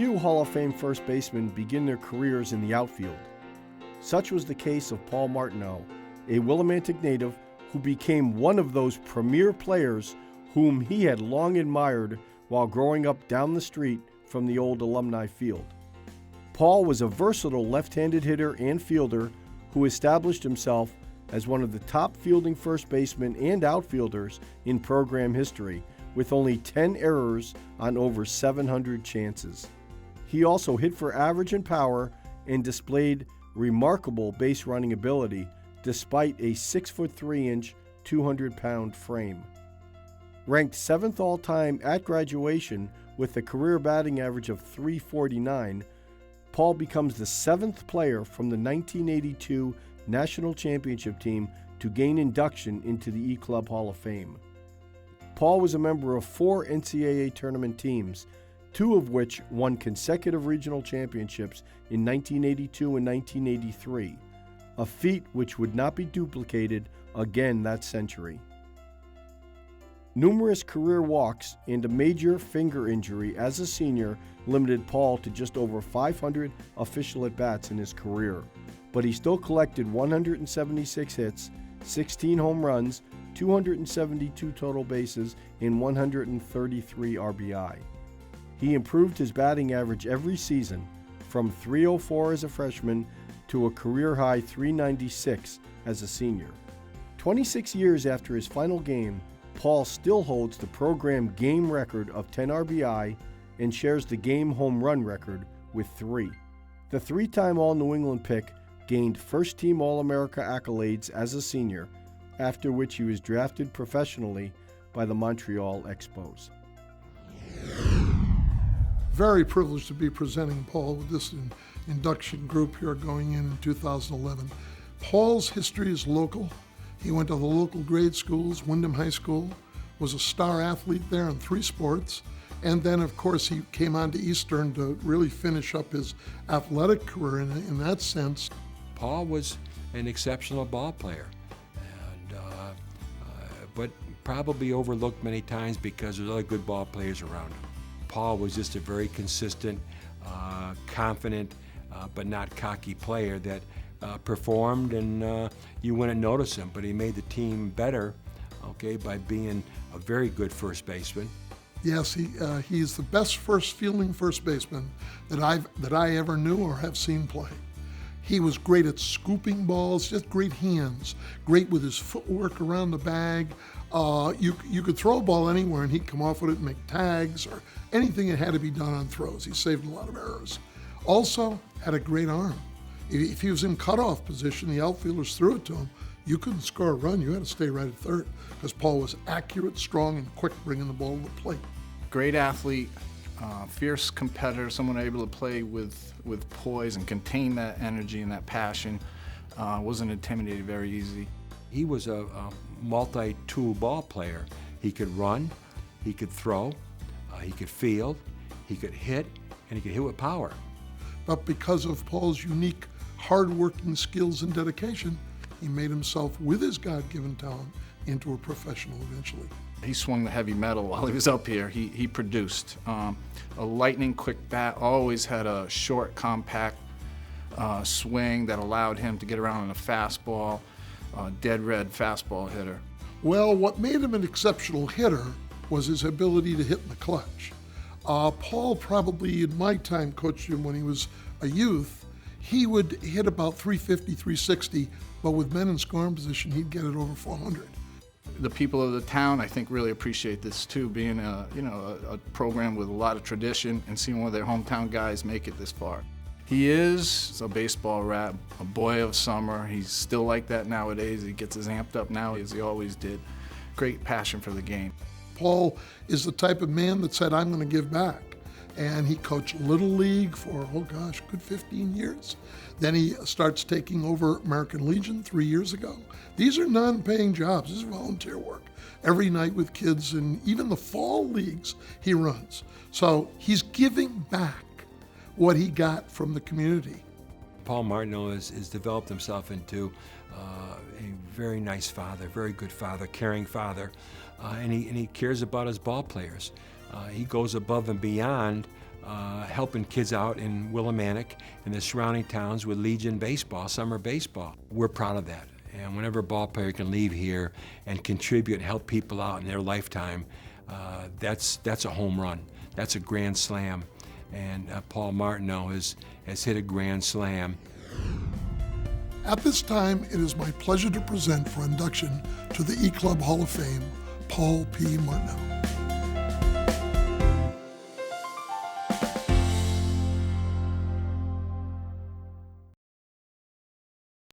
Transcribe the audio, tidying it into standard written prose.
Few Hall of Fame first basemen begin their careers in the outfield. Such was the case of Paul Martineau, a Willimantic native who became one of those premier players whom he had long admired while growing up down the street from the old Alumni Field. Paul was a versatile left-handed hitter and fielder who established himself as one of the top fielding first basemen and outfielders in program history, with only 10 errors on over 700 chances. He also hit for average and power and displayed remarkable base running ability despite a 6'3", 200-pound frame. Ranked 7th all-time at graduation with a career batting average of .349, Paul becomes the 7th player from the 1982 National Championship team to gain induction into the E-Club Hall of Fame. Paul was a member of 4 NCAA tournament teams, 2 of which won consecutive regional championships in 1982 and 1983, a feat which would not be duplicated again that century. Numerous career walks and a major finger injury as a senior limited Paul to just over 500 official at-bats in his career, but he still collected 176 hits, 16 home runs, 272 total bases, and 133 RBI. He improved his batting average every season, from .304 as a freshman to a career-high .396 as a senior. 26 years after his final game, Paul still holds the program game record of 10 RBI and shares the game home run record with 3. The 3-time All-New England pick gained first-team All-America accolades as a senior, after which he was drafted professionally by the Montreal Expos. Very privileged to be presenting Paul with this induction group here going in 2011. Paul's history is local. He went to the local grade schools, Wyndham High School, was a star athlete there in 3 sports, and then of course he came on to Eastern to really finish up his athletic career in that sense. Paul was an exceptional ball player, but probably overlooked many times because there's other good ball players around him. Paul was just a very consistent, confident, but not cocky player that performed, and you wouldn't notice him, but he made the team better, by being a very good first baseman. Yes, he's the best fielding first baseman that I ever knew or have seen play. He was great at scooping balls, just great hands, great with his footwork around the bag. You could throw a ball anywhere and he'd come off with it and make tags or anything that had to be done on throws. He saved a lot of errors. Also, had a great arm. If he was in cutoff position, the outfielders threw it to him, you couldn't score a run. You had to stay right at third because Paul was accurate, strong, and quick bringing the ball to the plate. Great athlete, fierce competitor, someone able to play with poise and contain that energy and that passion. Wasn't intimidated very easy. He was a multi-tool ball player. He could run, he could throw, he could field, he could hit, and he could hit with power. But because of Paul's unique hard-working skills and dedication, he made himself, with his God-given talent, into a professional eventually. He swung the heavy metal while he was up here. He produced a lightning quick bat, always had a short, compact swing that allowed him to get around on a fastball, dead red fastball hitter. Well, what made him an exceptional hitter was his ability to hit in the clutch. Paul probably, in my time, coached him when he was a youth. He would hit about 350, 360, but with men in scoring position, he'd get it over 400. The people of the town, I think, really appreciate this too, being a program with a lot of tradition and seeing one of their hometown guys make it this far. He is a baseball rat, a boy of summer. He's still like that nowadays. He gets as amped up now as he always did. Great passion for the game. Paul is the type of man that said, I'm going to give back. And he coached Little League for, good 15 years. Then he starts taking over American Legion 3 years ago. These are non-paying jobs. This is volunteer work. Every night with kids, and even the fall leagues he runs. So he's giving back what he got from the community. Paul Martineau has developed himself into a very nice father, very good father, caring father, and he cares about his ball players. He goes above and beyond helping kids out in Willimantic and the surrounding towns with Legion baseball, summer baseball. We're proud of that. And whenever a ball player can leave here and contribute and help people out in their lifetime, that's a home run. That's a grand slam. And Paul Martineau has hit a grand slam. At this time, it is my pleasure to present for induction to the E-Club Hall of Fame, Paul P. Martineau.